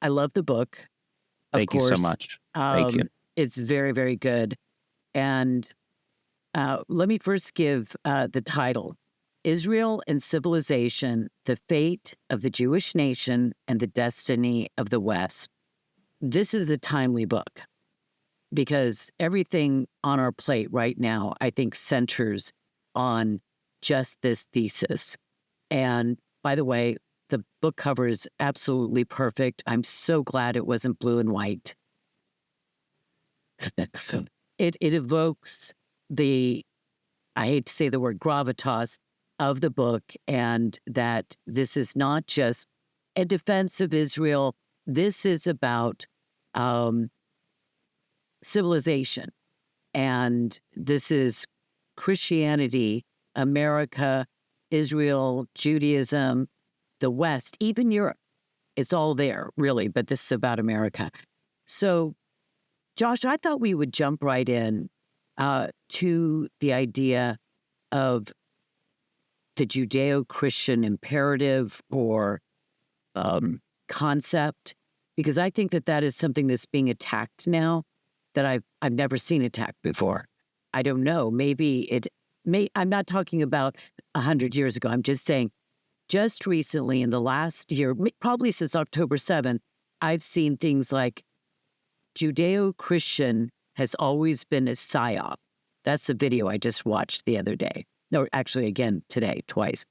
I love the book. Thank you so much. Thank you. It's very, very good. And let me first give the title, Israel and Civilization, the Fate of the Jewish Nation and the Destiny of the West. This is a timely book because everything on our plate right now, I think, centers on just this thesis. And by the way, the book cover is absolutely perfect. I'm so glad it wasn't blue and white. It evokes the, I hate to say the word gravitas of the book, and that this is not just a defense of Israel. This is about civilization. And this is Christianity, America, Israel, Judaism, the West, even Europe. It's all there, really, but this is about America. So, Josh, I thought we would jump right in to the idea of the Judeo-Christian imperative or concept, because I think that is something that's being attacked now that I've never seen attacked before. I don't know. Maybe I'm not talking about 100 years ago. I'm just saying, just recently in the last year, probably since October 7th, I've seen things like Judeo-Christian has always been a psyop. That's the video I just watched the other day. No, actually, again, today, twice.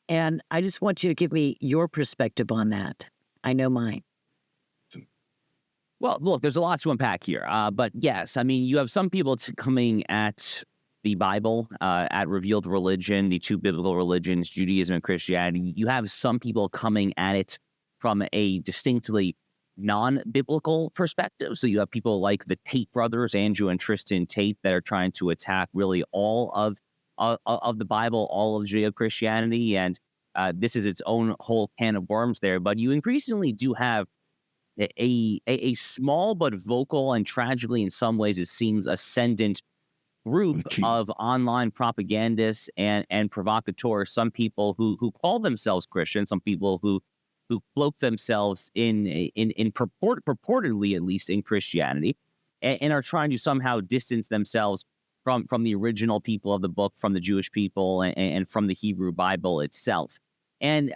And I just want you to give me your perspective on that. I know mine. Well, look, there's a lot to unpack here. But yes, I mean, you have some people coming at the Bible, at revealed religion, the two biblical religions, Judaism and Christianity. You have some people coming at it from a distinctly non-biblical perspective. So you have people like the Tate brothers, Andrew and Tristan Tate, that are trying to attack really all of the Bible, all of Judeo-Christianity. And this is its own whole can of worms there. But you increasingly do have a small but vocal and tragically, in some ways, it seems, ascendant group of online propagandists and provocateurs. Some people who call themselves Christian, some people who cloak themselves in purportedly, at least, in Christianity, and are trying to somehow distance themselves from the original people of the book, from the Jewish people, and from the Hebrew Bible itself. And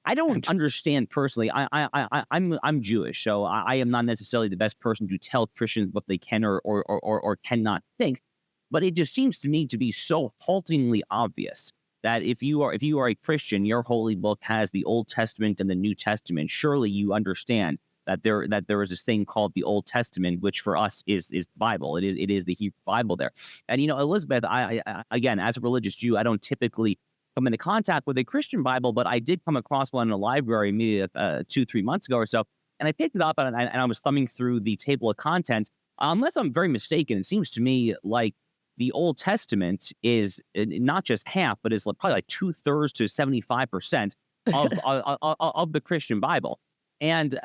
I don't understand personally. I'm Jewish, so I am not necessarily the best person to tell Christians what they can or cannot think. But it just seems to me to be so haltingly obvious that if you are a Christian, your holy book has the Old Testament and the New Testament. Surely you understand that there is this thing called the Old Testament, which for us is the Bible. It is the Hebrew Bible there. And Elizabeth, I again, as a religious Jew, I don't typically come into contact with a Christian Bible, but I did come across one in a library maybe 2-3 months ago or so, and I picked it up and I was thumbing through the table of contents. Unless I'm very mistaken, it seems to me like the Old Testament is not just half, but is probably like 2/3 to 75% of the Christian Bible. And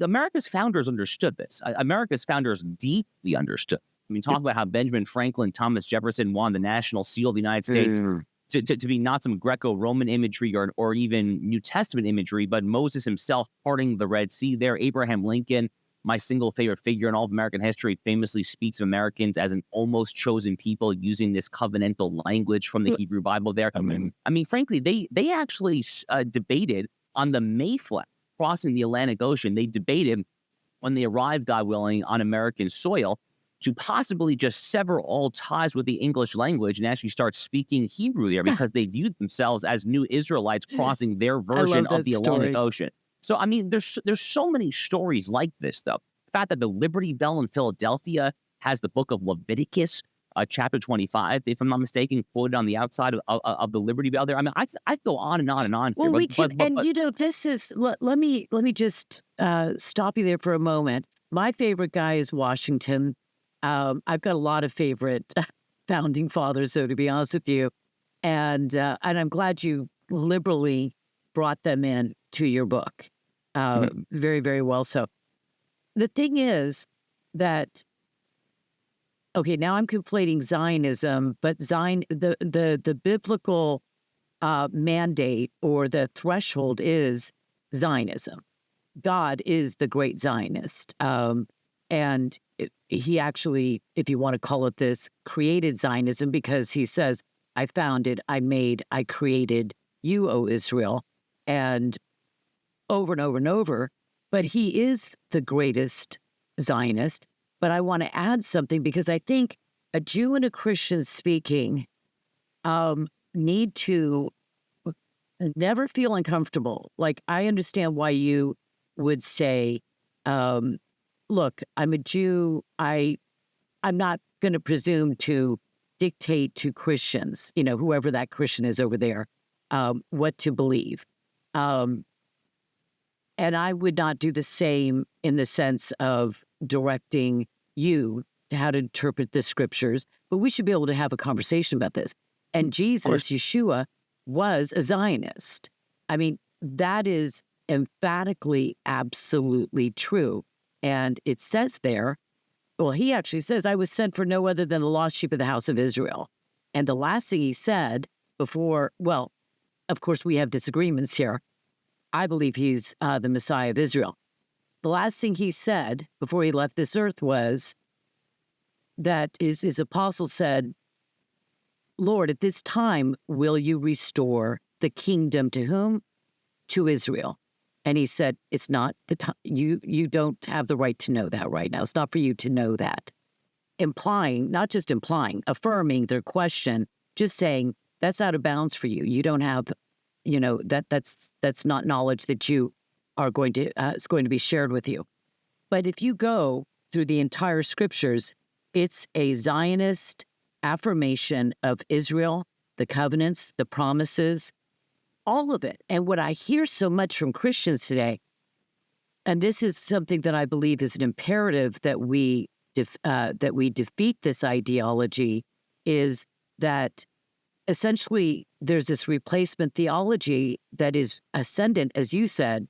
America's founders understood this. America's founders deeply understood. I mean, talk about how Benjamin Franklin, Thomas Jefferson won the national seal of the United States to be not some Greco-Roman imagery or even New Testament imagery, but Moses himself parting the Red Sea there. Abraham Lincoln, my single favorite figure in all of American history, famously speaks of Americans as an almost chosen people, using this covenantal language from the Hebrew Bible there. I mean, frankly, they actually debated on the Mayflower crossing the Atlantic Ocean. They debated when they arrived, God willing, on American soil to possibly just sever all ties with the English language and actually start speaking Hebrew there, because they viewed themselves as new Israelites crossing their version of the Atlantic Ocean. So, I mean, there's so many stories like this, though. The fact that the Liberty Bell in Philadelphia has the book of Leviticus, chapter 25, if I'm not mistaken, quoted on the outside of the Liberty Bell there. I mean, I go on and on and on. Well, this is, let me just stop you there for a moment. My favorite guy is Washington. I've got a lot of favorite founding fathers, so to be honest with you. And I'm glad you liberally brought them in to your book. Very, very well so. The thing is that, okay, now I'm conflating Zionism, but the biblical mandate or the threshold is Zionism. God is the great Zionist. And he actually, if you want to call it this, created Zionism because he says, I founded, I made, I created you, O Israel, and over and over and over. But he is the greatest Zionist. But I want to add something because I think a Jew and a Christian speaking need to never feel uncomfortable. Like, I understand why you would say, look, I'm a Jew. I'm not going to presume to dictate to Christians, whoever that Christian is over there, what to believe. And I would not do the same in the sense of directing you to how to interpret the scriptures, but we should be able to have a conversation about this. And Jesus, Yeshua, was a Zionist. I mean, that is emphatically, absolutely true. And it says there, well, he actually says, I was sent for no other than the lost sheep of the house of Israel. And the last thing he said before, well, of course, we have disagreements here. I believe he's the Messiah of Israel. The last thing he said before he left this earth was that his apostle said, Lord, at this time, will you restore the kingdom to whom? To Israel. And he said, it's not the time. You don't have the right to know that right now. It's not for you to know that. Implying, not just implying, affirming their question, just saying that's out of bounds for you. You don't have, that's not knowledge that you are going to, it's going to be shared with you. But if you go through the entire scriptures, it's a Zionist affirmation of Israel, the covenants, the promises, all of it. And what I hear so much from Christians today, and this is something that I believe is an imperative that we defeat this ideology, is that essentially there's this replacement theology that is ascendant, as you said,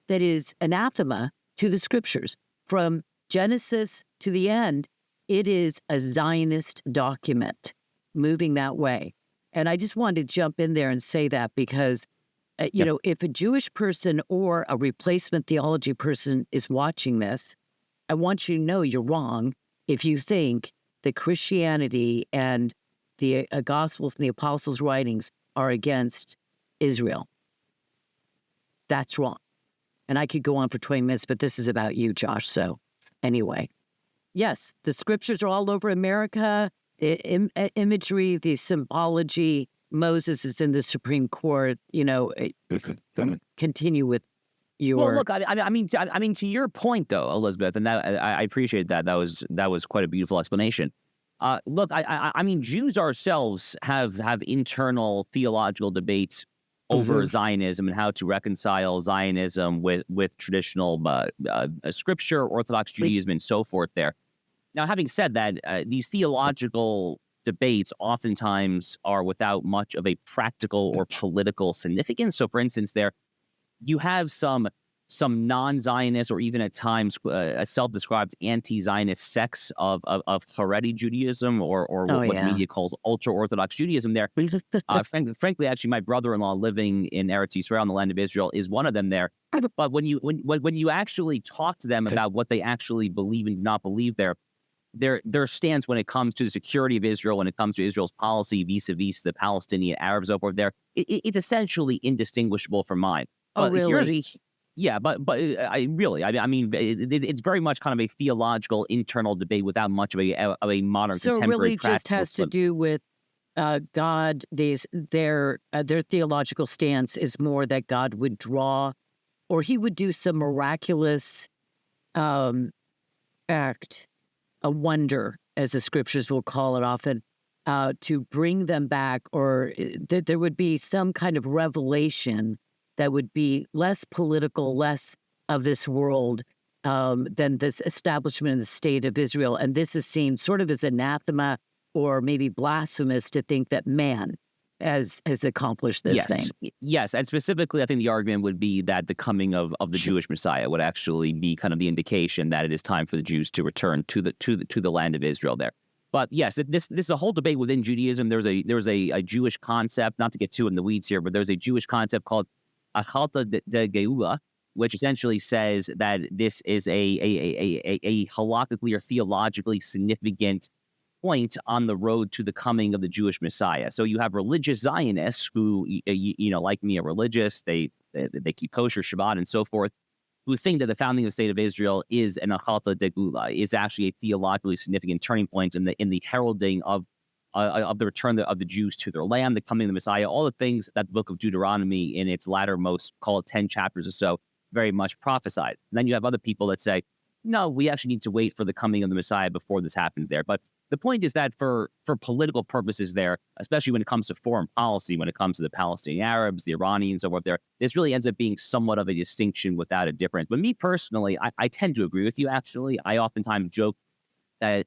that is anathema to the scriptures. From Genesis to the end, it is a Zionist document moving that way. And I just wanted to jump in there and say that because, if a Jewish person or a replacement theology person is watching this, I want you to know you're wrong if you think that Christianity and the Gospels and the Apostles' writings are against Israel. That's wrong. And I could go on for 20 minutes, but this is about you, Josh. So anyway, yes, the scriptures are all over America. The imagery, the symbology. Moses is in the Supreme Court. Continue with your. Well, look, I mean, to your point, though, Elizabeth, and that I appreciate that. That was quite a beautiful explanation. Look, I mean, Jews ourselves have internal theological debates over Zionism and how to reconcile Zionism with traditional scripture, Orthodox Judaism, and so forth. There. Now, having said that, these theological debates oftentimes are without much of a practical or political significance. So, for instance, you have some non-Zionist or even at times a self-described anti-Zionist sects of Haredi Judaism or what the media calls ultra-Orthodox Judaism there. Frankly, actually, my brother-in-law living in Eretz Yisrael, in the land of Israel, is one of them there. But when you actually talk to them about what they actually believe and do not believe their stance when it comes to the security of Israel, when it comes to Israel's policy vis-a-vis the Palestinian Arabs over there, it's essentially indistinguishable from mine. Oh, really? Yeah, but I mean, it's very much kind of a theological internal debate without much of a modern so contemporary. So it really just has to do with God. Their theological stance is more that God would draw, or He would do some miraculous act, a wonder, as the scriptures will call it often, to bring them back, or that there would be some kind of revelation that would be less political, less of this world than this establishment in the state of Israel. And this is seen sort of as anathema or maybe blasphemous to think that man has accomplished this thing. Yes, and specifically, I think the argument would be that the coming of the Jewish Messiah would actually be kind of the indication that it is time for the Jews to return to the land of Israel there. But yes, this is a whole debate within Judaism. There's a Jewish concept, not to get too in the weeds here, but there's a Jewish concept called Achalta de Geula, which essentially says that this is a halakhically or theologically significant point on the road to the coming of the Jewish Messiah. So you have religious Zionists who, like me, are religious. They keep kosher, Shabbat, and so forth, who think that the founding of the state of Israel is an achalta degula, is actually a theologically significant turning point in the heralding of the return of the Jews to their land, the coming of the Messiah, all the things that the book of Deuteronomy in its lattermost, call it 10 chapters or so, very much prophesied. And then you have other people that say, no, we actually need to wait for the coming of the Messiah before this happens there. But the point is that for political purposes there, especially when it comes to foreign policy, when it comes to the Palestinian Arabs, the Iranians, or what there, this really ends up being somewhat of a distinction without a difference. But me personally, I tend to agree with you, actually. I oftentimes joke that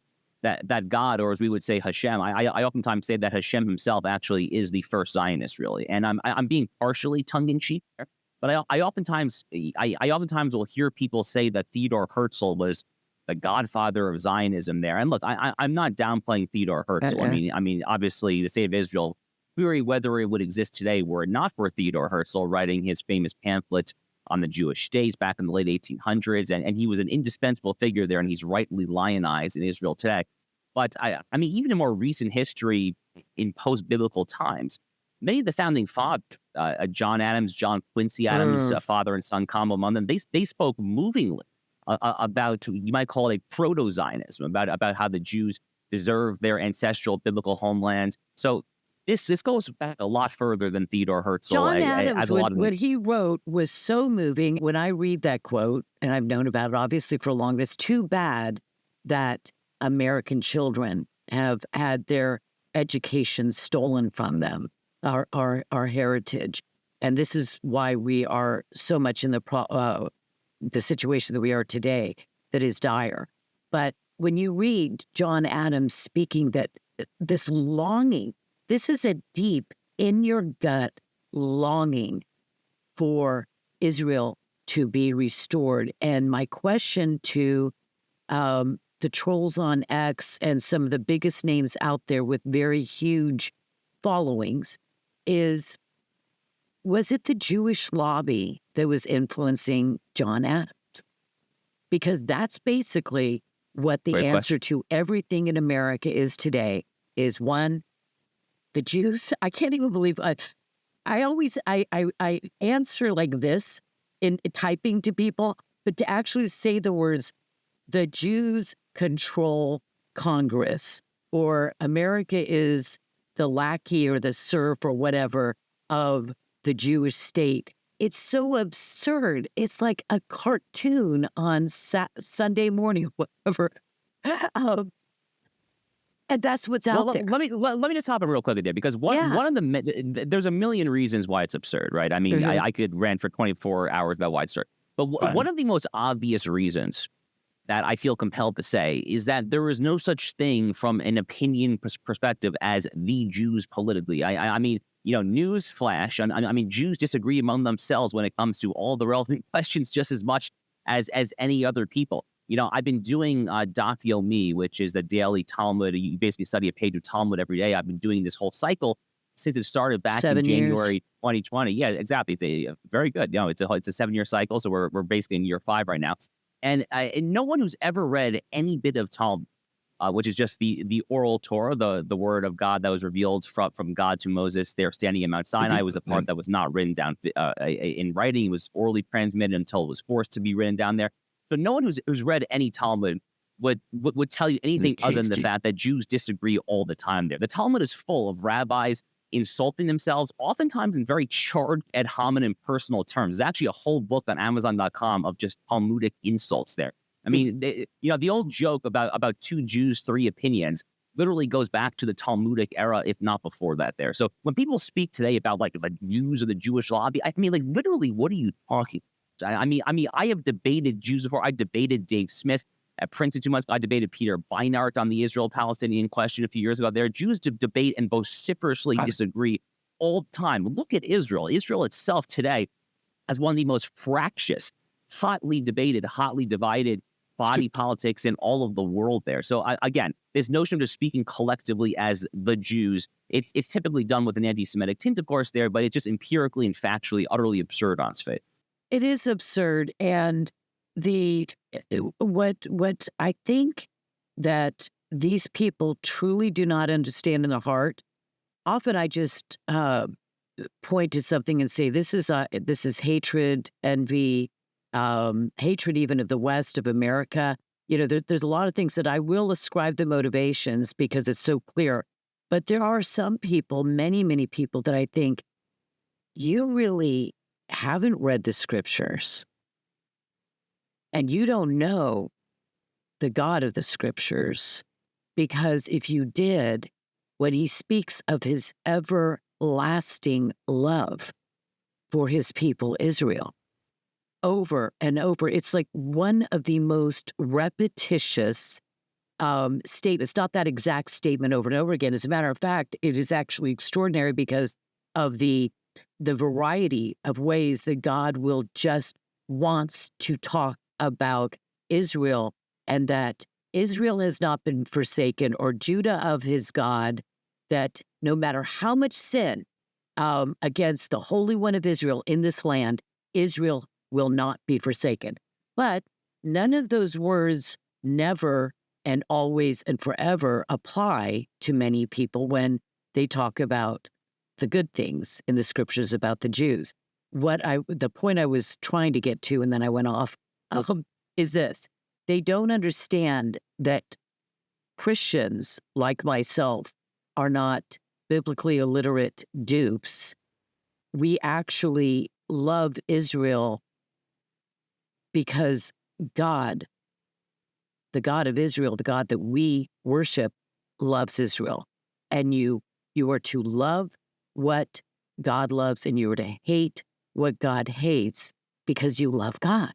God, or as we would say, Hashem, I oftentimes say that Hashem himself actually is the first Zionist, really. And I'm being partially tongue-in-cheek there. But I oftentimes will hear people say that Theodor Herzl was the godfather of Zionism there. And look, I'm not downplaying Theodor Herzl. I mean, obviously, the state of Israel, query whether it would exist today were it not for Theodor Herzl writing his famous pamphlet on the Jewish state back in the late 1800s. And he was an indispensable figure there, and he's rightly lionized in Israel today. But I mean, even in more recent history, in post-biblical times, many of the founding fathers, John Adams, John Quincy Adams, father and son combo among them, they spoke movingly about, you might call it a proto-Zionism, about how the Jews deserve their ancestral biblical homeland. So this goes back a lot further than Theodor Herzl. John Adams, what he wrote was so moving. When I read that quote, and I've known about it obviously for a long time, it's too bad that American children have had their education stolen from them, our heritage. And this is why we are so much in the situation that we are today, that is dire. But when you read John Adams speaking that this longing, this is a deep, in your gut longing for Israel to be restored. And my question to the trolls on X and some of the biggest names out there with very huge followings is, was it the Jewish lobby that was influencing John Adams? Because that's basically what the answer to everything in America is today, is one, the Jews. I can't even believe I always answer like this in typing to people, but to actually say the words, the Jews control Congress, or America is the lackey or the serf or whatever of the Jewish state. It's so absurd. It's like a cartoon on Sunday morning, whatever. And that's what's out there. Let me just hop in real quickly there, because one of the, there's a million reasons why it's absurd, right? I mean, I could rant for 24 hours about why it's absurd. But one of the most obvious reasons that I feel compelled to say is that there is no such thing from an opinion perspective as the Jews politically. I mean, news flash. I mean, Jews disagree among themselves when it comes to all the relevant questions just as much as any other people. I've been doing Daf Yomi, which is the daily Talmud. You basically study a page of Talmud every day. I've been doing this whole cycle since it started back in January 2020. Yeah, exactly. Very good. It's a 7-year cycle, so we're basically in year 5 right now. And no one who's ever read any bit of Talmud, which is just the oral Torah, the word of God that was revealed from God to Moses there standing in Mount Sinai, was a part that was not written down in writing. It was orally transmitted until it was forced to be written down there. So no one who's read any Talmud would tell you anything other than the fact that Jews disagree all the time there. The Talmud is full of rabbis insulting themselves, oftentimes in very charged ad hominem personal terms. There's actually a whole book on Amazon.com of just Talmudic insults there. I mean, the old joke about 2 Jews, 3 opinions literally goes back to the Talmudic era, if not before that there. So when people speak today about like the Jews or the Jewish lobby, I mean, like literally, what are you talking about? I mean, I have debated Jews before. I debated Dave Smith at Princeton 2 months ago. I debated Peter Beinart on the Israel-Palestinian question a few years ago. There are Jews to debate and vociferously disagree all the time. Look at Israel. Israel itself today as one of the most fractious, hotly debated, hotly divided body politics in all of the world there. So again, this notion of just speaking collectively as the Jews, it's typically done with an anti-Semitic tint, of course, there, but it's just empirically and factually utterly absurd on its face. It is absurd. And what I think that these people truly do not understand in their heart, often I just point to something and say, this is hatred, envy, hatred even of the West, of America. There's a lot of things that I will ascribe the motivations because it's so clear. But there are some people, many, many people, that I think you really haven't read the scriptures and you don't know the God of the scriptures, because if you did, when he speaks of his everlasting love for his people Israel, over and over, it's like one of the most repetitious statements. Not that exact statement over and over again. As a matter of fact, it is actually extraordinary because of the variety of ways that God will just wants to talk about Israel, and that Israel has not been forsaken, or Judah of his God, that no matter how much sin against the Holy One of Israel in this land, Israel will not be forsaken. But none of those words never and always and forever apply to many people when they talk about the good things in the scriptures about the Jews. The point I was trying to get to, and then I went off, is this. They don't understand that Christians like myself are not biblically illiterate dupes. We actually love Israel because God, the God of Israel, the God that we worship, loves Israel. And you are to love what God loves, and you are to hate what God hates, because you love God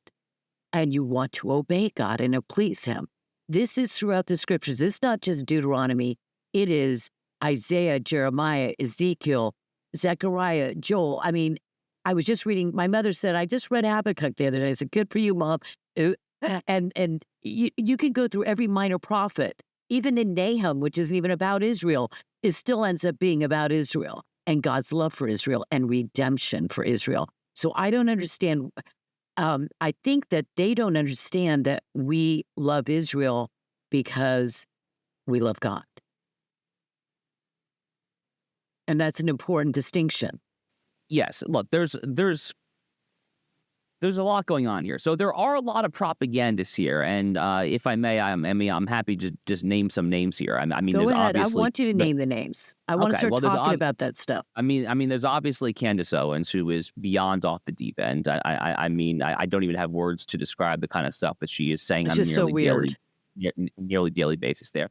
and you want to obey God and to please him. This is throughout the scriptures. It's not just Deuteronomy. It is Isaiah, Jeremiah, Ezekiel, Zechariah, Joel. I mean, I was just reading, my mother said, I just read Habakkuk the other day. I said, good for you, Mom. And you can go through every minor prophet, even in Nahum, which isn't even about Israel, it still ends up being about Israel and God's love for Israel and redemption for Israel. So I don't understand. I think that they don't understand that we love Israel because we love God. And that's an important distinction. Yes, look, there's a lot going on here. So there are a lot of propagandists here, and if I may, I'm happy to just name some names here. I mean, go there's ahead. obviously. I want you to name the names. I want to start talking about that stuff. I mean, there's obviously Candace Owens, who is beyond off the deep end. I mean, I don't even have words to describe the kind of stuff that she is saying on a nearly daily basis there.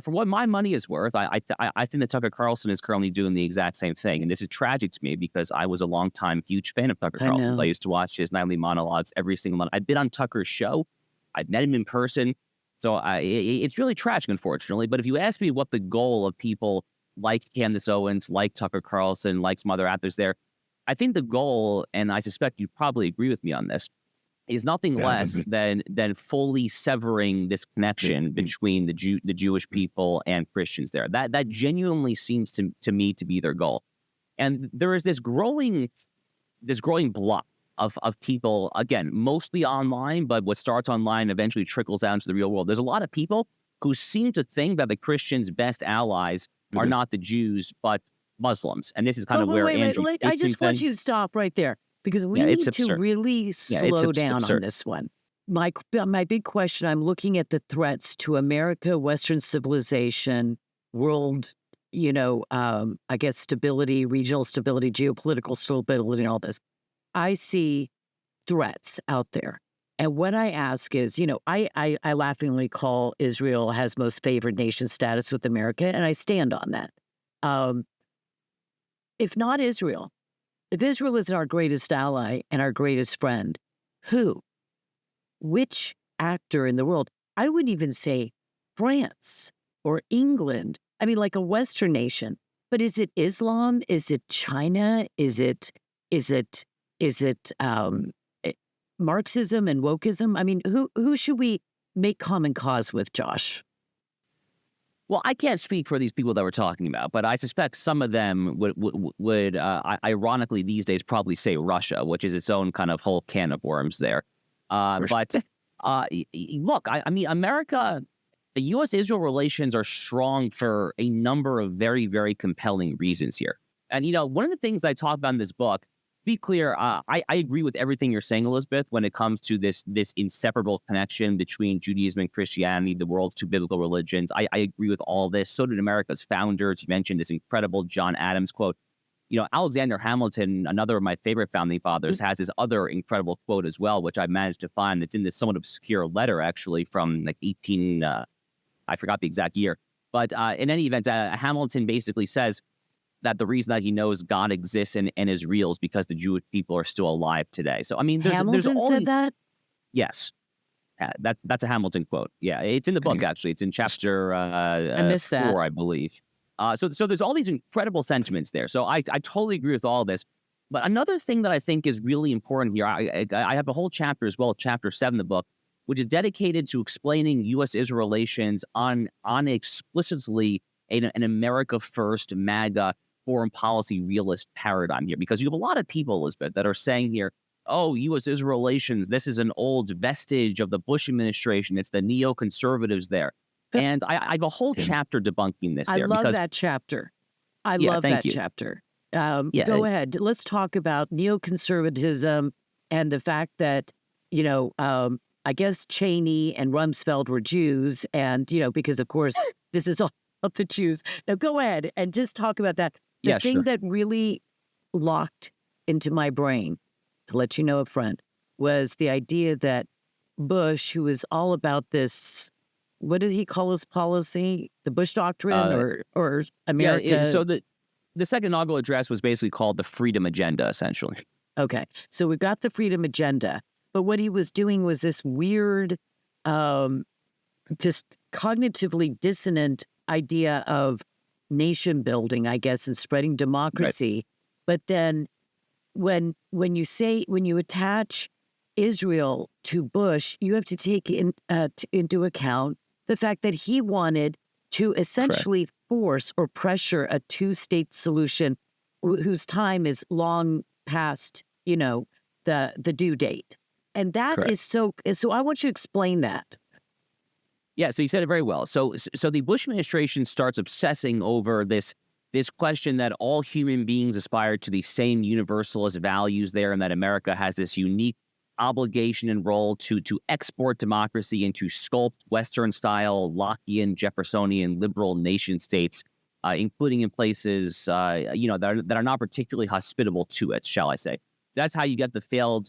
For what my money is worth, I think that Tucker Carlson is currently doing the exact same thing. And this is tragic to me because I was a longtime huge fan of Tucker Carlson. I used to watch his nightly monologues every single month. I've been on Tucker's show. I've met him in person. So it's really tragic, unfortunately. But if you ask me what the goal of people like Candace Owens, like Tucker Carlson, like some other actors there, I think the goal, and I suspect you probably agree with me on this, is nothing less than fully severing this connection between the Jewish people and Christians there. That genuinely seems to me to be their goal. And there is this growing block of people, again, mostly online, but what starts online eventually trickles down to the real world. There's a lot of people who seem to think that the Christians' best allies are not the Jews, but Muslims. And this is kind of where Andrew... I just want you to stop right there. Because we need to really slow down on this one. My big question, I'm looking at the threats to America, Western civilization, world, I guess stability, regional stability, geopolitical stability, and all this. I see threats out there. And what I ask is, I laughingly call Israel has most favored nation status with America, and I stand on that. If not Israel, if Israel is our greatest ally and our greatest friend, who? Which actor in the world? I wouldn't even say France or England. I mean, like a Western nation. But is it Islam? Is it China? Is it Marxism and wokeism? I mean, who should we make common cause with, Josh? Well, I can't speak for these people that we're talking about, but I suspect some of them would ironically these days probably say Russia, which is its own kind of whole can of worms there. But look, I mean, America, the U.S.-Israel relations are strong for a number of very, very compelling reasons here. And, one of the things that I talk about in this book, be clear, I agree with everything you're saying, Elizabeth, when it comes to this inseparable connection between Judaism and Christianity, the world's two biblical religions. I agree with all this. So did America's founders. You mentioned this incredible John Adams quote. Alexander Hamilton, another of my favorite founding fathers, has this other incredible quote as well, which I managed to find. It's in this somewhat obscure letter, actually, from like 18, I forgot the exact year. But in any event, Hamilton basically says that the reason that he knows God exists and is real is because the Jewish people are still alive today. So, I mean, there's all said that? Yes. That's a Hamilton quote. Yeah, it's in the book, actually. It's in chapter I missed 4, that. I believe. So there's all these incredible sentiments there. So I totally agree with all this. But another thing that I think is really important here, I have a whole chapter as well, chapter 7 of the book, which is dedicated to explaining U.S.-Israel relations on explicitly an America First, MAGA, foreign policy realist paradigm here. Because you have a lot of people, Elizabeth, that are saying here, oh, U.S.-Israel relations, this is an old vestige of the Bush administration. It's the neoconservatives there. And I have a whole chapter debunking this there. I love that chapter. I love that chapter. Go ahead. Let's talk about neoconservatism and the fact that, I guess Cheney and Rumsfeld were Jews. And, because, of course, this is all of the Jews. Now, go ahead and just talk about that. The thing that really locked into my brain, to let you know up front, was the idea that Bush, who is all about this, what did he call his policy? The Bush Doctrine or America? Yeah, so the second inaugural address was basically called the Freedom Agenda, essentially. Okay. So we've got the Freedom Agenda. But what he was doing was this weird, just cognitively dissonant idea of nation building, I guess, and spreading democracy. Right. But then when you attach Israel to Bush, you have to take into account the fact that he wanted to essentially force or pressure a two-state solution whose time is long past, the due date. And that is so I want you to explain that. Yeah, so you said it very well. So the Bush administration starts obsessing over this question that all human beings aspire to the same universalist values there, and that America has this unique obligation and role to export democracy and to sculpt Western-style, Lockean, Jeffersonian, liberal nation states, including in places that are not particularly hospitable to it, shall I say. That's how you get the failed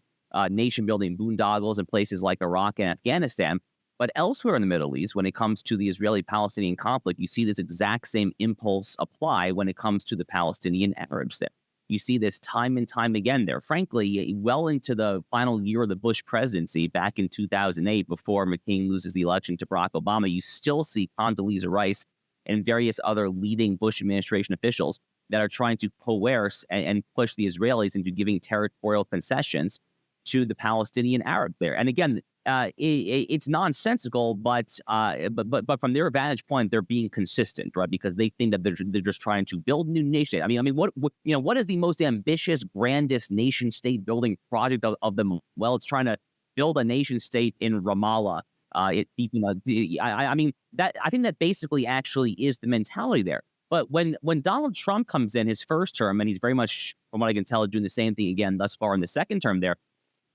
nation-building boondoggles in places like Iraq and Afghanistan. But elsewhere in the Middle East, when it comes to the Israeli-Palestinian conflict, you see this exact same impulse apply when it comes to the Palestinian Arabs there. You see this time and time again there. Frankly, well into the final year of the Bush presidency, back in 2008, before McCain loses the election to Barack Obama, you still see Condoleezza Rice and various other leading Bush administration officials that are trying to coerce and push the Israelis into giving territorial concessions to the Palestinian Arab there. And again, it's nonsensical, but from their vantage point, they're being consistent, right? Because they think that they're just trying to build new nation. I mean, what is the most ambitious, grandest nation state building project of them? Well, it's trying to build a nation state in Ramallah. I mean, I think that basically actually is the mentality there. But when Donald Trump comes in his first term, and he's very much, from what I can tell, doing the same thing again thus far in the second term there,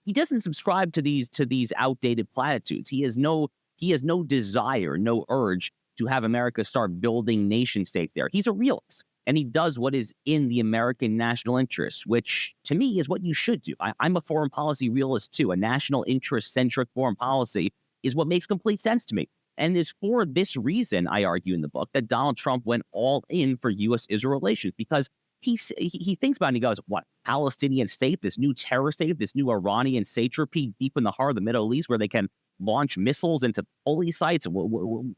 he doesn't subscribe to these outdated platitudes. He has no desire, no urge to have America start building nation states there. He's a realist, and he does what is in the American national interest, which to me is what you should do. I'm a foreign policy realist too. A national interest-centric foreign policy is what makes complete sense to me. And it's for this reason, I argue in the book, that Donald Trump went all in for U.S.-Israel relations, because he thinks about it and he goes, what, Palestinian state, this new terror state, this new Iranian satrapy deep in the heart of the Middle East where they can launch missiles into holy sites?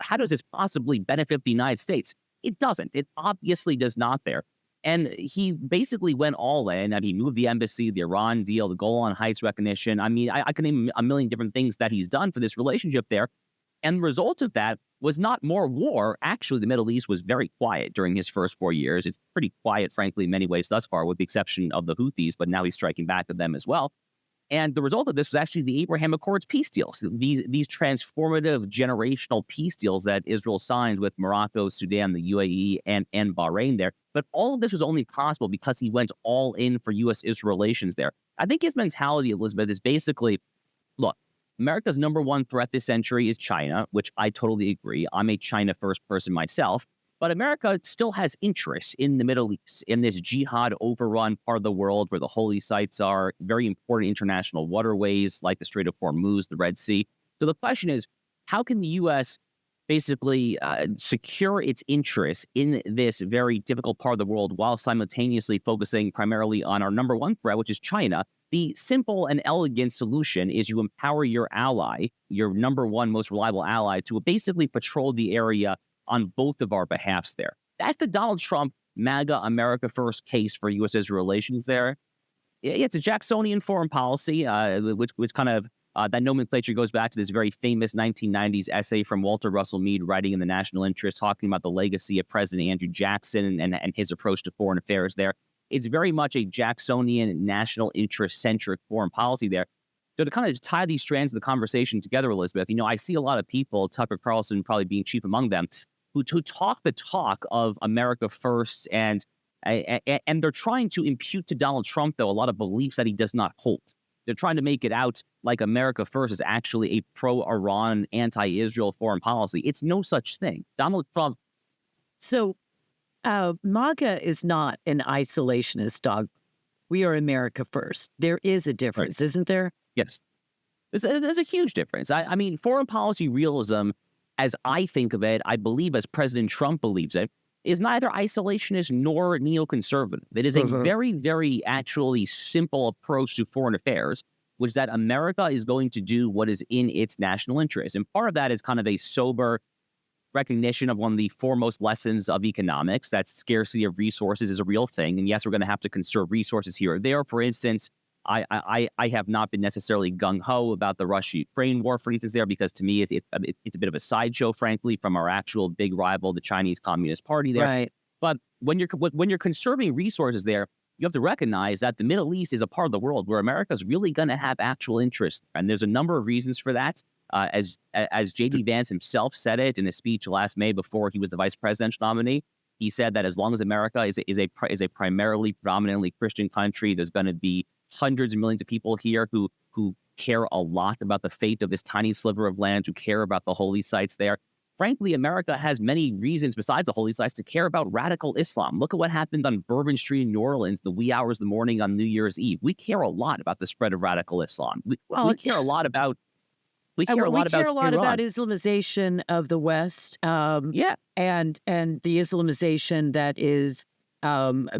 How does this possibly benefit the United States? It doesn't. It obviously does not there. And he basically went all in. I mean, he moved the embassy, the Iran deal, the Golan Heights recognition. I mean, I can name a million different things that he's done for this relationship there. And the result of that was not more war. Actually, the Middle East was very quiet during his first 4 years. It's pretty quiet, frankly, in many ways thus far, with the exception of the Houthis, but now he's striking back at them as well. And the result of this was actually the Abraham Accords peace deals, these transformative generational peace deals that Israel signed with Morocco, Sudan, the UAE, and Bahrain there. But all of this was only possible because he went all in for U.S.-Israel relations there. I think his mentality, Elizabeth, is basically, look, America's number one threat this century is China, which I totally agree. I'm a China first person myself. But America still has interests in the Middle East, in this jihad overrun part of the world where the holy sites are, very important international waterways like the Strait of Hormuz, the Red Sea. So the question is, how can the U.S. basically secure its interests in this very difficult part of the world while simultaneously focusing primarily on our number one threat, which is China? The simple and elegant solution is you empower your ally, your number one most reliable ally, to basically patrol the area on both of our behalfs there. That's the Donald Trump MAGA America First case for U.S.-Israel relations there. It's a Jacksonian foreign policy, which kind of, that nomenclature goes back to this very famous 1990s essay from Walter Russell Mead writing in the National Interest, talking about the legacy of President Andrew Jackson and his approach to foreign affairs there. It's very much a Jacksonian national interest-centric foreign policy there. So to kind of tie these strands of the conversation together, Elizabeth, I see a lot of people, Tucker Carlson probably being chief among them, who talk the talk of America first, and they're trying to impute to Donald Trump, though, a lot of beliefs that he does not hold. They're trying to make it out like America first is actually a pro-Iran, anti-Israel foreign policy. It's no such thing. Donald Trump. So MAGA is not an isolationist dogma. We are America first. There is a difference, right, isn't there? Yes. There's a huge difference. I mean, foreign policy realism, as I think of it, I believe as President Trump believes it, is neither isolationist nor neoconservative. It is a very, very actually simple approach to foreign affairs, which is that America is going to do what is in its national interest. And part of that is kind of a sober recognition of one of the foremost lessons of economics, that scarcity of resources is a real thing. And yes, we're going to have to conserve resources here or there. For instance, I have not been necessarily gung-ho about the Russia-Ukraine war, for instance, there, because to me, it's a bit of a sideshow, frankly, from our actual big rival, the Chinese Communist Party there. Right. But when you're conserving resources there, you have to recognize that the Middle East is a part of the world where America's really going to have actual interest. And there's a number of reasons for that. As J.D. Vance himself said it in a speech last May before he was the vice presidential nominee, he said that as long as America is a primarily, predominantly Christian country, there's going to be hundreds of millions of people here who care a lot about the fate of this tiny sliver of land, who care about the holy sites there. Frankly, America has many reasons besides the holy sites to care about radical Islam. Look at what happened on Bourbon Street in New Orleans, the wee hours of the morning on New Year's Eve. We care a lot about the spread of radical Islam. We care a lot about. We care a lot about Islamization of the West. And the Islamization that is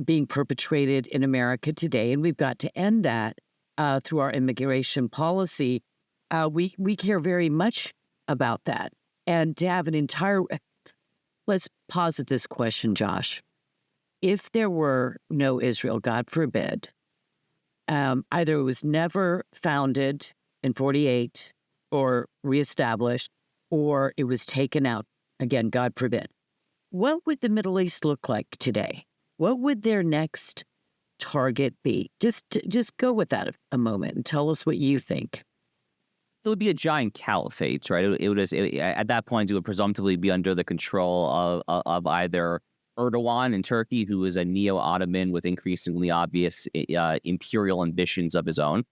being perpetrated in America today, and we've got to end that through our immigration policy. We care very much about that, and to have an entire. Let's posit this question, Josh: if there were no Israel, God forbid, either it was never founded in 1948 or reestablished, or it was taken out again, God forbid, what would the Middle East look like today? What would their next target be? Just go with that a moment and tell us what you think. It would be a giant caliphate, right? At that point, it would presumptively be under the control of either Erdogan in Turkey, who is a neo-Ottoman with increasingly obvious imperial ambitions of his own,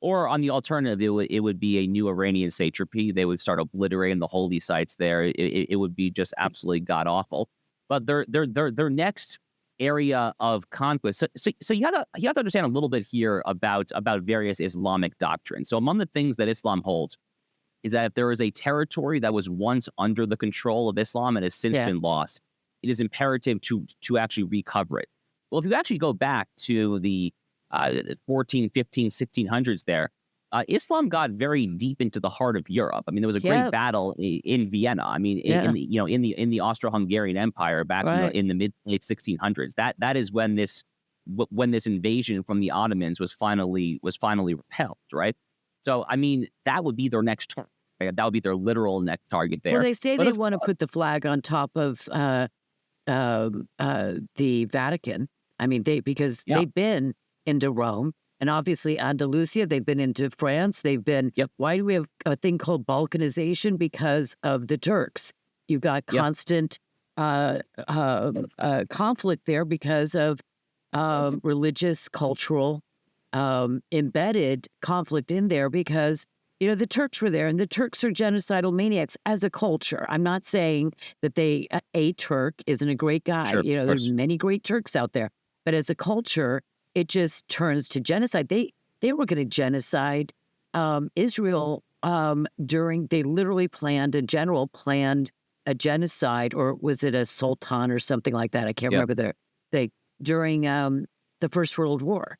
or on the alternative, it would be a new Iranian satrapy. They would start obliterating the holy sites there. It would be just absolutely god-awful. But their next area of conquest. So you have to understand a little bit here about various Islamic doctrines. So among the things that Islam holds is that if there is a territory that was once under the control of Islam and has since been lost, it is imperative to actually recover it. Well, if you actually go back to the 14, 15, 1600s there, Islam got very deep into the heart of Europe. I mean, there was a great battle in Vienna. I mean, in the Austro-Hungarian Empire back in the mid-late 1600s. That is when this invasion from the Ottomans was finally repelled, right? So, I mean, that would be their next turn. Right? That would be their literal next target there. Well, they say But they let's want to put the flag on top of the Vatican. I mean, because yeah, they've been into Rome and obviously Andalusia. They've been into France. They've been. yep, Why do we have a thing called Balkanization? Because of the Turks. You've got yep, constant conflict there because of religious, cultural, embedded conflict in there because, the Turks were there and the Turks are genocidal maniacs as a culture. I'm not saying that a Turk isn't a great guy. sure, of There's course. many great Turks out there, but as a culture, it just turns to genocide. They were going to genocide Israel they literally planned, a general planned a genocide, or was it a sultan or something like that? I can't Yep. remember during the First World War.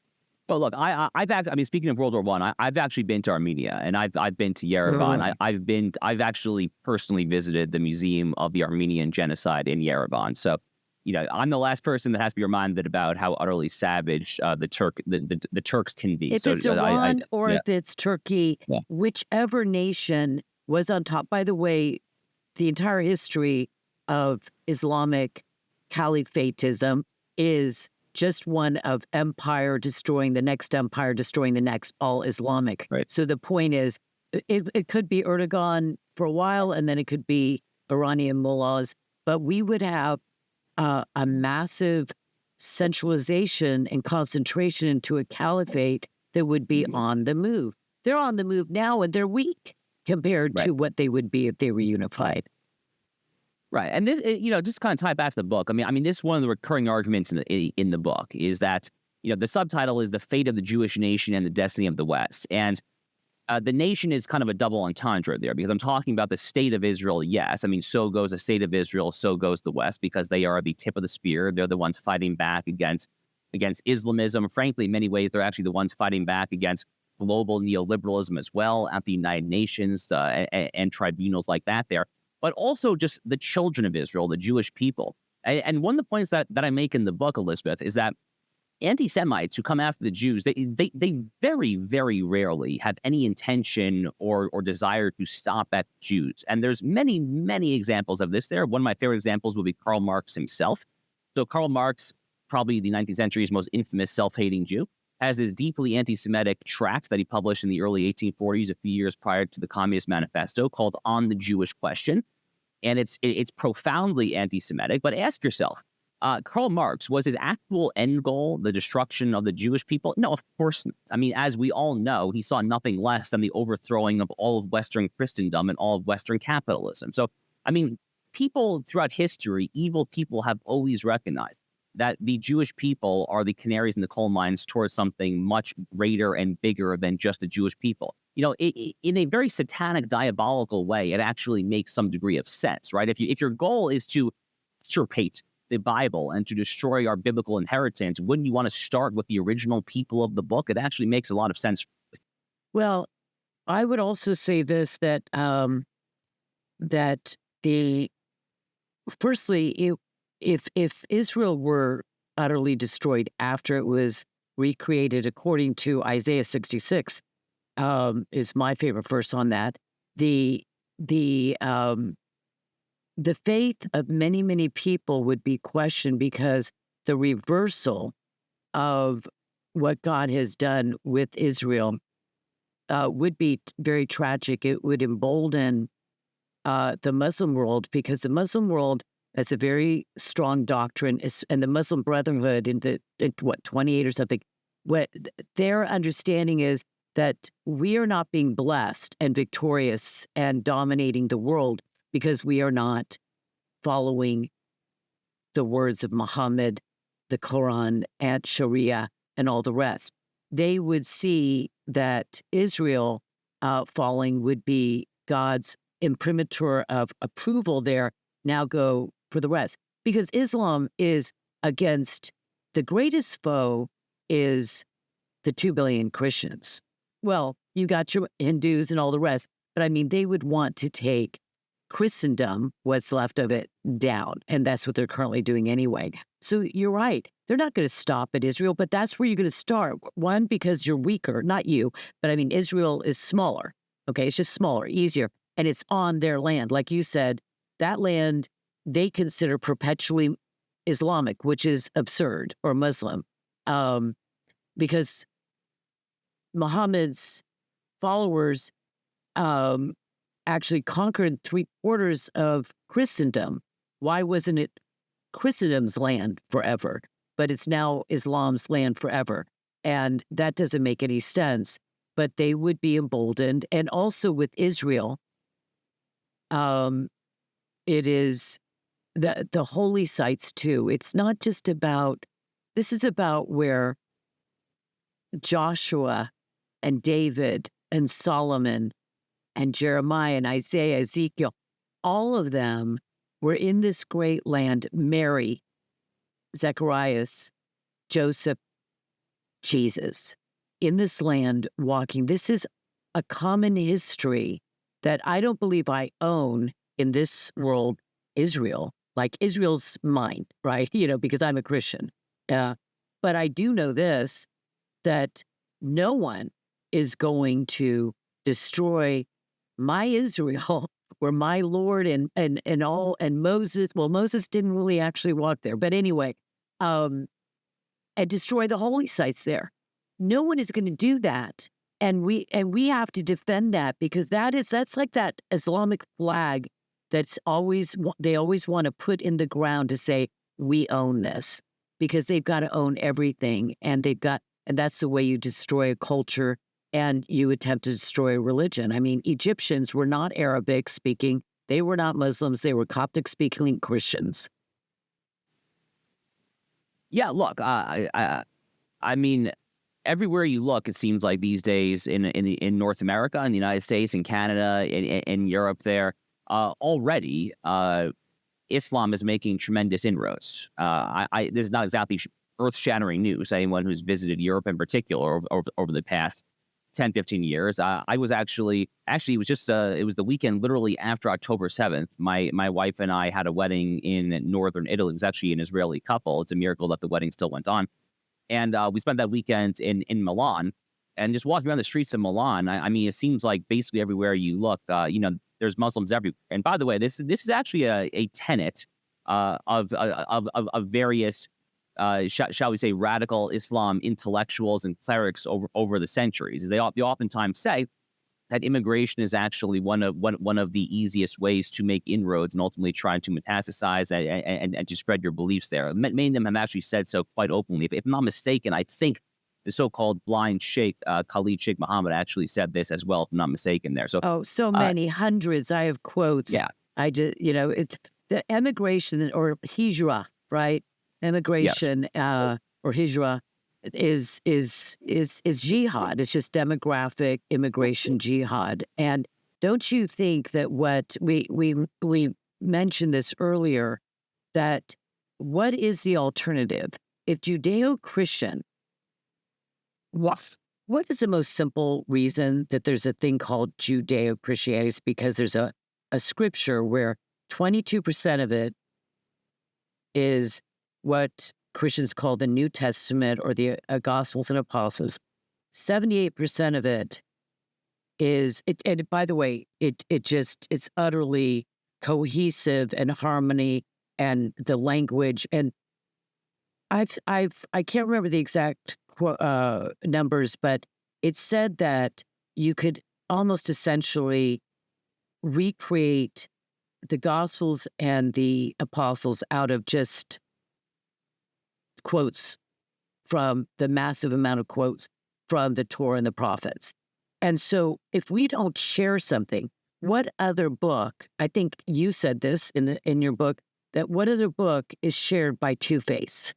Well, look, I mean, speaking of World War I've actually been to Armenia, and I've been to Yerevan. I've actually personally visited the Museum of the Armenian Genocide in Yerevan. So, I'm the last person that has to be reminded about how utterly savage the Turks can be. If So, it's Iran or yeah, if it's Turkey, yeah, whichever nation was on top. By the way, the entire history of Islamic caliphatism is just one of empire destroying the next empire, destroying the next, all Islamic. right, So the point is, it could be Erdogan for a while, and then it could be Iranian mullahs, but we would have a massive centralization and concentration into a caliphate that would be on the move. They're on the move now, and they're weak compared right. to what they would be if they were unified. Right, and this, just kind of tie back to the book. I mean, this is one of the recurring arguments in the book is that the subtitle is "The Fate of the Jewish Nation and the Destiny of the West," and the nation is kind of a double entendre there because I'm talking about the state of Israel. Yes, I mean, so goes the state of Israel, so goes the West because they are the tip of the spear. They're the ones fighting back against Islamism. Frankly, in many ways, they're actually the ones fighting back against global neoliberalism as well at the United Nations and tribunals like that there. But also just the children of Israel, the Jewish people. And one of the points that I make in the book, Elizabeth, is that anti-Semites who come after the Jews, they very, very rarely have any intention or desire to stop at Jews. And there's many, many examples of this there. One of my favorite examples would be Karl Marx himself. So Karl Marx, probably the 19th century's most infamous self-hating Jew, has this deeply anti-Semitic tract that he published in the early 1840s, a few years prior to the Communist Manifesto, called On the Jewish Question. And it's profoundly anti-Semitic. But ask yourself, Karl Marx, was his actual end goal the destruction of the Jewish people? No, of course not. I mean, as we all know, he saw nothing less than the overthrowing of all of Western Christendom and all of Western capitalism. So, I mean, people throughout history, evil people have always recognized that the Jewish people are the canaries in the coal mines towards something much greater and bigger than just the Jewish people. In a very satanic, diabolical way, it actually makes some degree of sense, right? If your goal is to usurpate the Bible and to destroy our biblical inheritance, wouldn't you want to start with the original people of the book? It actually makes a lot of sense. Well, I would also say this, that firstly, if Israel were utterly destroyed after it was recreated according to Isaiah 66, is my favorite verse on that. The faith of many, many people would be questioned because the reversal of what God has done with Israel would be very tragic. It would embolden the Muslim world, because the Muslim world has a very strong doctrine, and the Muslim Brotherhood in 28 or something, what their understanding is that we are not being blessed and victorious and dominating the world because we are not following the words of Muhammad, the Quran, and Sharia, and all the rest. They would see that Israel falling would be God's imprimatur of approval there. Now go for the rest. Because Islam is against, the greatest foe is the 2 billion Christians. Well, you got your Hindus and all the rest, but I mean, they would want to take Christendom, what's left of it, down. And that's what they're currently doing anyway. So you're right. They're not going to stop at Israel, but that's where you're going to start. One, because you're weaker, not you, but I mean, Israel is smaller. Okay, it's just smaller, easier. and it's on their land. Like you said, that land they consider perpetually Islamic, which is absurd, or Muslim, because Muhammad's followers actually conquered 3/4 of Christendom. Why wasn't it Christendom's land forever, but it's now Islam's land forever? And that doesn't make any sense, but they would be emboldened. And also with Israel, it is the holy sites too. It's not just about, this is about where Joshua and David and Solomon and Jeremiah and Isaiah, Ezekiel, all of them were in this great land. Mary, Zacharias, Joseph, Jesus, in this land walking. This is a common history that I don't believe I own in this world, Israel. Like Israel's mine, right? Because I'm a Christian. But I do know this, that no one is going to destroy my Israel where my Lord and Moses, well, Moses didn't really actually walk there, but anyway, and destroy the holy sites there. No one is going to do that. And we have to defend that, because that's like that Islamic flag they always want to put in the ground to say, we own this, because they've got to own everything. And that's the way you destroy a culture and you attempt to destroy a religion. I mean, Egyptians were not Arabic speaking. They were not Muslims. They were Coptic speaking Christians. Yeah, look, I mean, everywhere you look, it seems like these days in North America, in the United States, in Canada, in Europe, there already Islam is making tremendous inroads. This is not exactly earth-shattering news. Anyone who's visited Europe in particular over the past 10, 15 years. I was actually it was just it was the weekend literally after October 7th. My wife and I had a wedding in northern Italy. It was actually an Israeli couple. It's a miracle that the wedding still went on. And we spent that weekend in Milan, and just walking around the streets of Milan. I mean, it seems like basically everywhere you look, there's Muslims everywhere. And by the way, this is actually a tenet of various, shall we say, radical Islam intellectuals and clerics over the centuries. They oftentimes say that immigration is actually one of the easiest ways to make inroads and ultimately trying to metastasize and to spread your beliefs there. Many of them have actually said so quite openly. If I'm not mistaken, I think the so-called blind sheikh, Khalid Sheikh Mohammed, actually said this as well, if I'm not mistaken there. So, so many, hundreds. I have quotes. Yeah. I just, it's the emigration, or hijra, right? Emigration, yes. Or hijra is jihad. It's just demographic immigration jihad. And don't you think that what we mentioned this earlier, that what is the alternative? If Judeo-Christian, what is the most simple reason that there's a thing called Judeo-Christianity? It's because there's a scripture where 22% of it is what Christians call the New Testament, or the Gospels and Apostles. 78% of it is, and by the way, it's utterly cohesive and harmony, and the language. And I can't remember the exact numbers, but it said that you could almost essentially recreate the Gospels and the Apostles out of just quotes from the massive amount of quotes from the Torah and the prophets. And so if we don't share something, what other book, I think you said this in your book, that what other book is shared by Two-Face?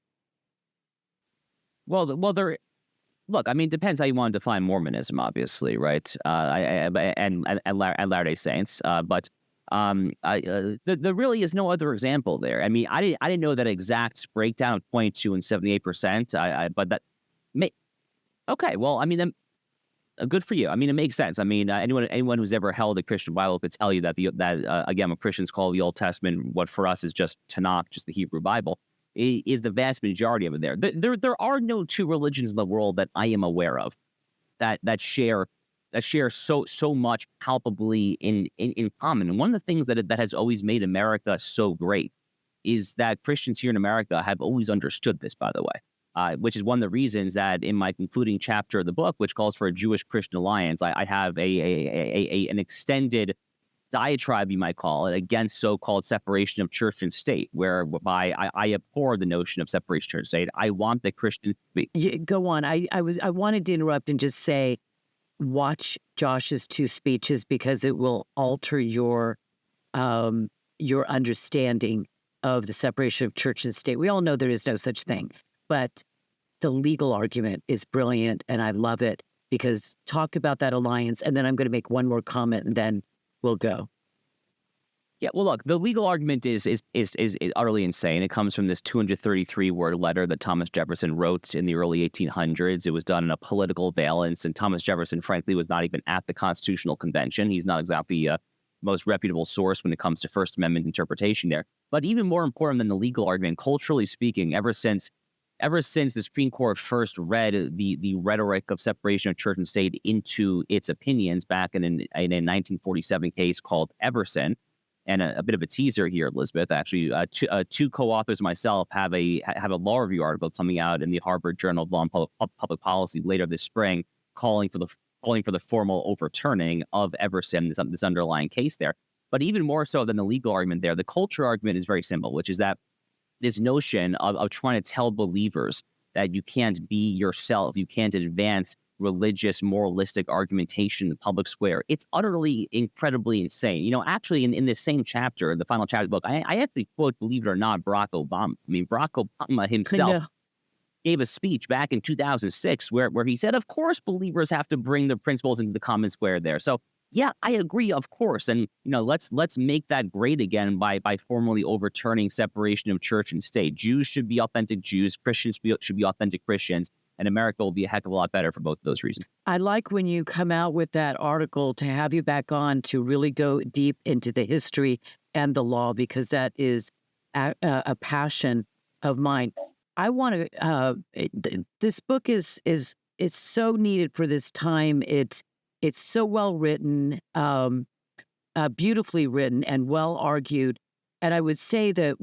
Well, look, I mean, it depends how you want to define Mormonism, obviously, right? And Latter-day Saints, but there really is no other example there. I mean, I didn't know that exact breakdown of 22 and 78%. But that okay. Well, I mean, then, good for you. I mean, it makes sense. I mean, anyone who's ever held a Christian Bible could tell you that again, what Christians call the Old Testament, what for us is just Tanakh, just the Hebrew Bible, is the vast majority of it there. There are no two religions in the world that I am aware of that share that share so much palpably in common. And one of the things that has always made America so great is that Christians here in America have always understood this, by the way, which is one of the reasons that in my concluding chapter of the book, which calls for a Jewish-Christian alliance, I have an extended diatribe, you might call it, against so-called separation of church and state, whereby I abhor the notion of separation of church and state. I want the Christians to be. Go on. I wanted to interrupt and just say, watch Josh's 2 speeches because it will alter your understanding of the separation of church and state. We all know there is no such thing, but the legal argument is brilliant, and I love it because talk about that alliance, and then I'm going to make one more comment, and then we'll go. Yeah, well, look, the legal argument is utterly insane. It comes from this 233-word letter that Thomas Jefferson wrote in the early 1800s. It was done in a political valence, and Thomas Jefferson, frankly, was not even at the Constitutional Convention. He's not exactly a most reputable source when it comes to First Amendment interpretation there. But even more important than the legal argument, culturally speaking, ever since the Supreme Court first read the rhetoric of separation of church and state into its opinions back in a 1947 case called Everson, and a bit of a teaser here, Elizabeth. Actually, two co-authors myself have a law review article coming out in the Harvard Journal of Law and Public Policy later this spring, calling for the formal overturning of Everson, this underlying case there. But even more so than the legal argument there, the culture argument is very simple, which is that this notion of trying to tell believers that you can't be yourself, you can't advance religious, moralistic argumentation in the public square. It's utterly, incredibly insane. You know, actually, in this same chapter, the final chapter of the book, I actually quote, believe it or not, Barack Obama. I mean, Barack Obama himself gave a speech back in 2006 where he said, of course, believers have to bring the principles into the common square there. So, yeah, I agree, of course. And, let's make that great again by formally overturning separation of church and state. Jews should be authentic Jews. Christians should be authentic Christians. And America will be a heck of a lot better for both of those reasons. I like when you come out with that article to have you back on to really go deep into the history and the law, because that is a passion of mine. I want to. This book is so needed for this time. It's so well written, beautifully written, and well argued. And I would say that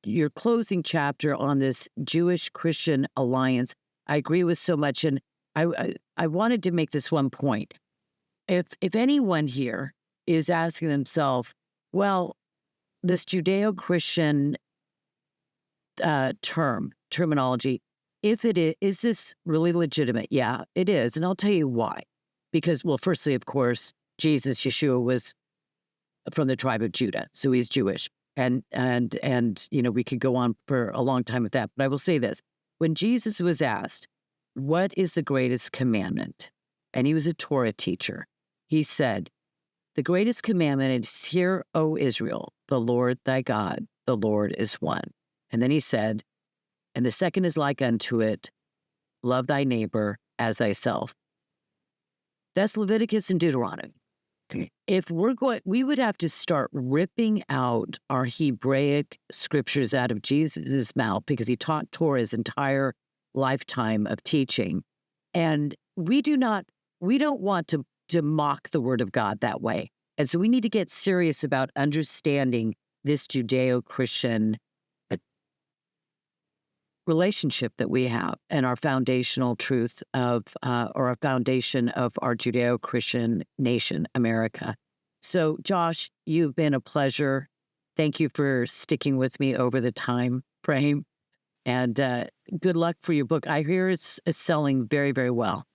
your closing chapter on this Jewish-Christian alliance, I agree with so much. And I wanted to make this one point. If anyone here is asking themselves, well, this Judeo-Christian terminology, if it is this really legitimate? Yeah, it is. And I'll tell you why. Because, well, firstly, of course, Yeshua was from the tribe of Judah, so he's Jewish. And we could go on for a long time with that. But I will say this. When Jesus was asked, what is the greatest commandment? And he was a Torah teacher. He said, the greatest commandment is, hear, O Israel, the Lord thy God, the Lord is one. And then he said, and the second is like unto it, love thy neighbor as thyself. That's Leviticus and Deuteronomy. If we would have to start ripping out our Hebraic scriptures out of Jesus' mouth, because he taught Torah his entire lifetime of teaching. And we don't want to mock the word of God that way. And so we need to get serious about understanding this Judeo-Christian relationship that we have and our foundational truth or our foundation of our Judeo-Christian nation, America. So, Josh, you've been a pleasure. Thank you for sticking with me over the time frame. And good luck for your book. I hear it's selling very, very well.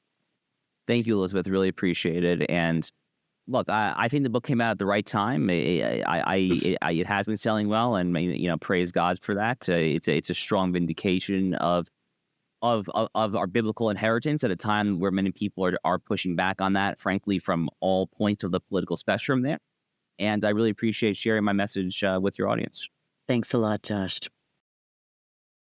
Thank you, Elizabeth. Really appreciate it. And look, I think the book came out at the right time. It has been selling well, and praise God for that. It's a strong vindication of our biblical inheritance at a time where many people are pushing back on that, frankly, from all points of the political spectrum there. And I really appreciate sharing my message with your audience. Thanks a lot, Josh.